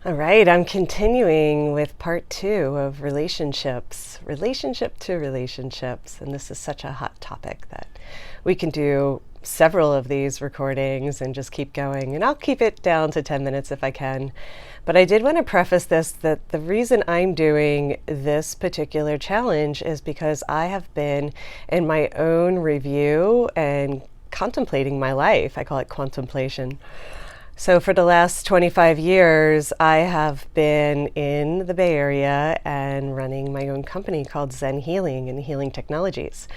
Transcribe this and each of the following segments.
All right, I'm continuing with part 2 of relationships, relationship to relationships. And this is such a hot topic that we can do several of these recordings and just keep going. And I'll keep it down to 10 minutes if I can. But I did want to preface this that the reason I'm doing this particular challenge is because I have been in my own review and contemplating my life. I call it contemplation. So for the last 25 years, I have been in the Bay Area and running my own company called Zen Healing and Healing Technologies.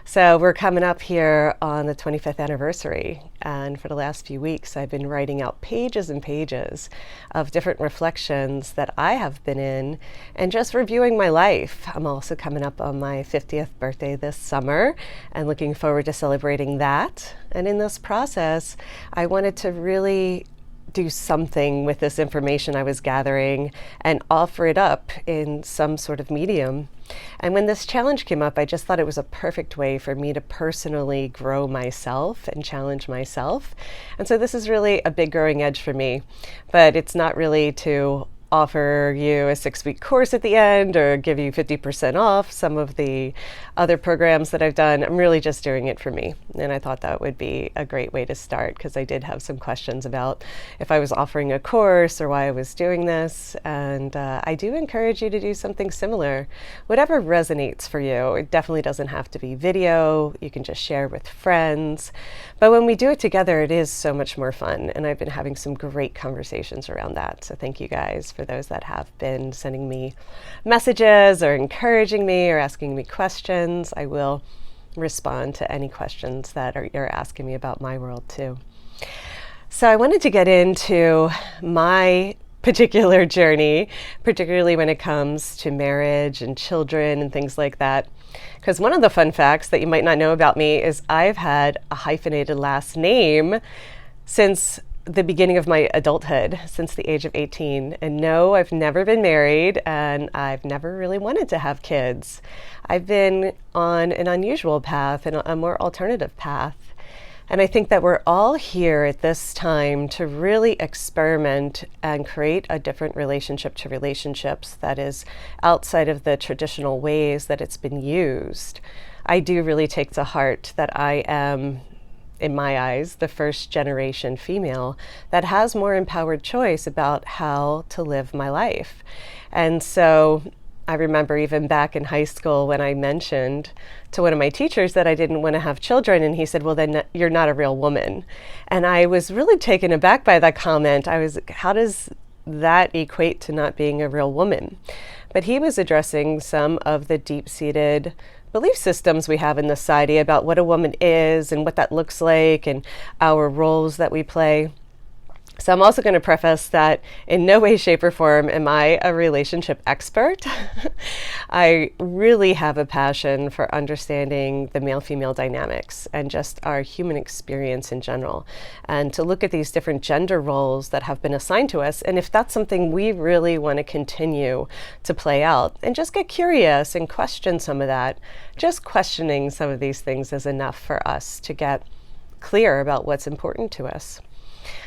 So we're coming up here on the 25th anniversary. And for the last few weeks, I've been writing out pages and pages of different reflections that I have been in and just reviewing my life. I'm also coming up on my 50th birthday this summer and looking forward to celebrating that. And in this process, I wanted to really do something with this information I was gathering and offer it up in some sort of medium. And when this challenge came up, I just thought it was a perfect way for me to personally grow myself and challenge myself. And so this is really a big growing edge for me, but it's not really to offer you a 6-week course at the end or give you 50% off some of the other programs that I've done. I'm really just doing it for me. And I thought that would be a great way to start because I did have some questions about if I was offering a course or why I was doing this. And I do encourage you to do something similar. Whatever resonates for you. It definitely doesn't have to be video. You can just share with friends. But when we do it together, it is so much more fun. And I've been having some great conversations around that. So thank you guys for those that have been sending me messages or encouraging me or asking me questions. I will respond to any questions that you're asking me about my world too. So I wanted to get into my particular journey, particularly when it comes to marriage and children and things like that. Because one of the fun facts that you might not know about me is I've had a hyphenated last name since the beginning of my adulthood, since the age of 18. And no, I've never been married and I've never really wanted to have kids. I've been on an unusual path and a more alternative path. And I think that we're all here at this time to really experiment and create a different relationship to relationships that is outside of the traditional ways that it's been used. I do really take to heart that I am, in my eyes, the first generation female that has more empowered choice about how to live my life. And so I remember even back in high school when I mentioned to one of my teachers that I didn't want to have children, and he said, well, then you're not a real woman. And I was really taken aback by that comment. How does that equate to not being a real woman? But he was addressing some of the deep-seated belief systems we have in the society about what a woman is and what that looks like and our roles that we play. So I'm also going to preface that in no way, shape, or form am I a relationship expert. I really have a passion for understanding the male-female dynamics and just our human experience in general, and to look at these different gender roles that have been assigned to us, and if that's something we really want to continue to play out, and just get curious and question some of that. Just questioning some of these things is enough for us to get clear about what's important to us.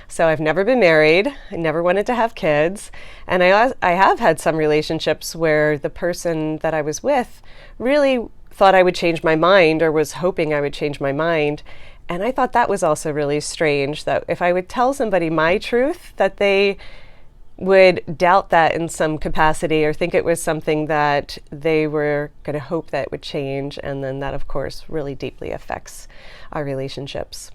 So I've never been married, I never wanted to have kids, and I have had some relationships where the person that I was with really thought I would change my mind or was hoping I would change my mind. And I thought that was also really strange, that if I would tell somebody my truth, that they would doubt that in some capacity or think it was something that they were going to hope that it would change. And then that, of course, really deeply affects our relationships.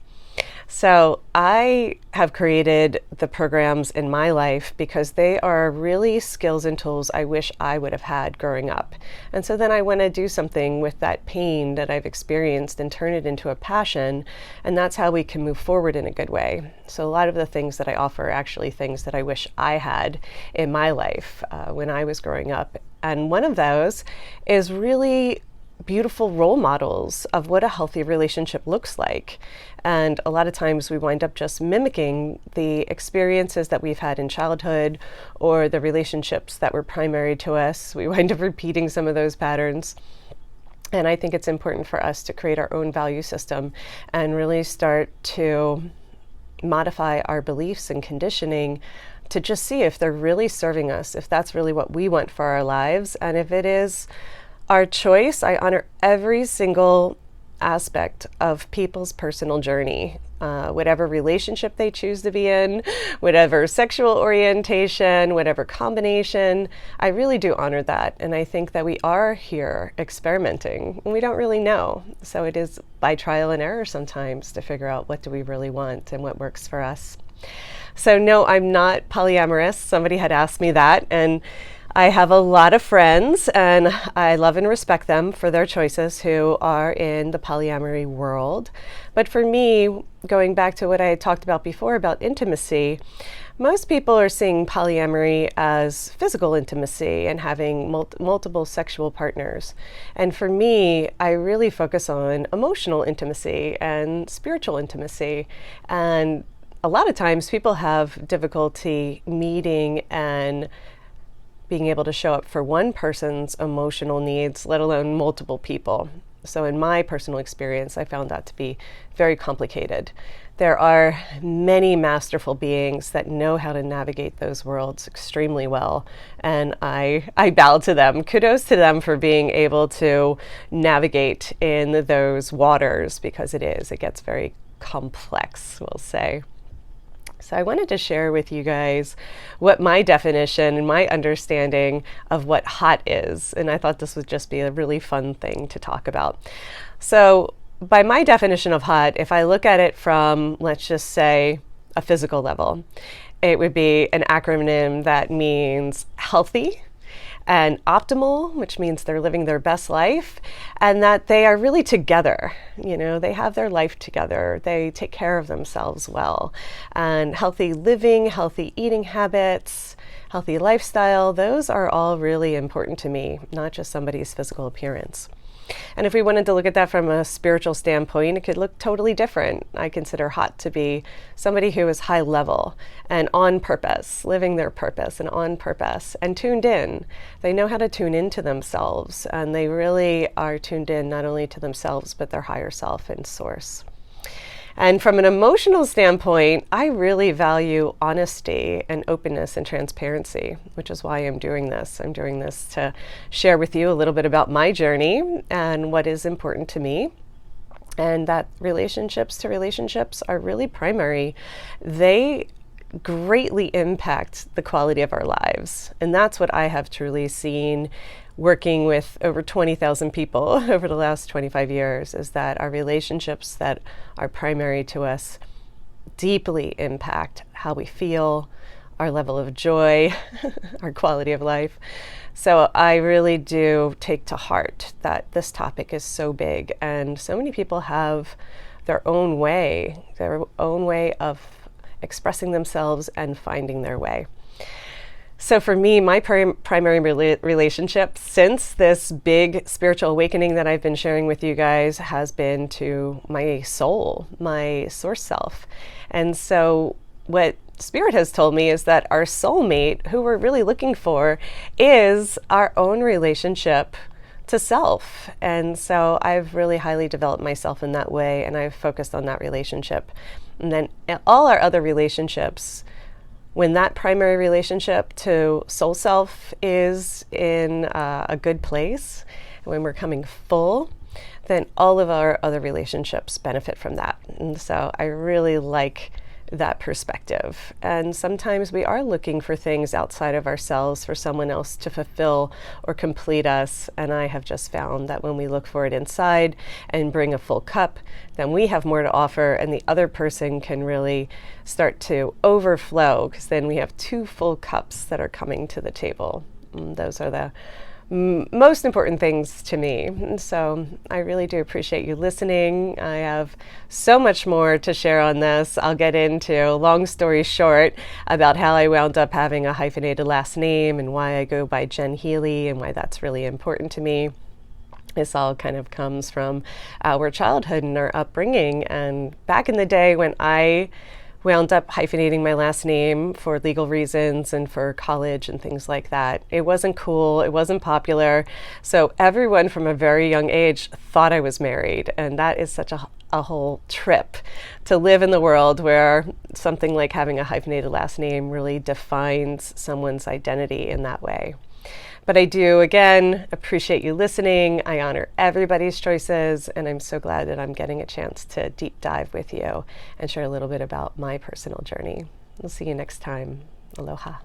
So I have created the programs in my life because they are really skills and tools I wish I would have had growing up. And so then I want to do something with that pain that I've experienced and turn it into a passion. And that's how we can move forward in a good way. So a lot of the things that I offer are actually things that I wish I had in my life when I was growing up. And one of those is really beautiful role models of what a healthy relationship looks like. And a lot of times we wind up just mimicking the experiences that we've had in childhood or the relationships that were primary to us. We wind up repeating some of those patterns. And I think it's important for us to create our own value system and really start to modify our beliefs and conditioning to just see if they're really serving us, if that's really what we want for our lives. And if it is our choice, I honor every single aspect of people's personal journey, whatever relationship they choose to be in, whatever sexual orientation, whatever combination. I really do honor that. And I think that we are here experimenting and we don't really know. So it is by trial and error sometimes to figure out what do we really want and what works for us. So no, I'm not polyamorous. Somebody had asked me that, and I have a lot of friends, and I love and respect them for their choices who are in the polyamory world. But for me, going back to what I had talked about before about intimacy, most people are seeing polyamory as physical intimacy and having multiple sexual partners. And for me, I really focus on emotional intimacy and spiritual intimacy. And a lot of times people have difficulty meeting and being able to show up for one person's emotional needs, let alone multiple people. So in my personal experience, I found that to be very complicated. There are many masterful beings that know how to navigate those worlds extremely well, and I bow to them. Kudos to them for being able to navigate in those waters, because it gets very complex, we'll say. So I wanted to share with you guys what my definition and my understanding of what hot is. And I thought this would just be a really fun thing to talk about. So by my definition of hot, if I look at it from, let's just say, a physical level, it would be an acronym that means healthy and optimal, which means they're living their best life, and that they are really together. You know, they have their life together. They take care of themselves well. And healthy living, healthy eating habits, healthy lifestyle, those are all really important to me, not just somebody's physical appearance. And if we wanted to look at that from a spiritual standpoint, it could look totally different. I consider hot to be somebody who is high level and on purpose, living their purpose and on purpose and tuned in. They know how to tune into themselves, and they really are tuned in not only to themselves, but their higher self and source. And from an emotional standpoint, I really value honesty and openness and transparency, which is why I'm doing this. I'm doing this to share with you a little bit about my journey and what is important to me. And that relationships to relationships are really primary. They greatly impact the quality of our lives. And that's what I have truly seen working with over 20,000 people over the last 25 years, is that our relationships that are primary to us deeply impact how we feel, our level of joy, our quality of life. So I really do take to heart that this topic is so big, and so many people have their own way of expressing themselves and finding their way. So for me, my primary relationship since this big spiritual awakening that I've been sharing with you guys has been to my soul, my source self. And so what Spirit has told me is that our soulmate, who we're really looking for, is our own relationship to self. And so I've really highly developed myself in that way, and I've focused on that relationship. And then all our other relationships, when that primary relationship to soul self is in a good place, when we're coming full, then all of our other relationships benefit from that. And so I really like that perspective. And sometimes we are looking for things outside of ourselves for someone else to fulfill or complete us. And I have just found that when we look for it inside and bring a full cup, then we have more to offer, and the other person can really start to overflow, because then we have two full cups that are coming to the table. And those are the most important things to me. And so I really do appreciate you listening. I have so much more to share on this. I'll get into, long story short, about how I wound up having a hyphenated last name and why I go by Jen Healy and why that's really important to me. This all kind of comes from our childhood and our upbringing. And back in the day when I wound up hyphenating my last name for legal reasons and for college and things like that. It wasn't cool, it wasn't popular, so everyone from a very young age thought I was married, and that is such a whole trip to live in the world where something like having a hyphenated last name really defines someone's identity in that way. But I do, again, appreciate you listening. I honor everybody's choices, and I'm so glad that I'm getting a chance to deep dive with you and share a little bit about my personal journey. We'll see you next time. Aloha.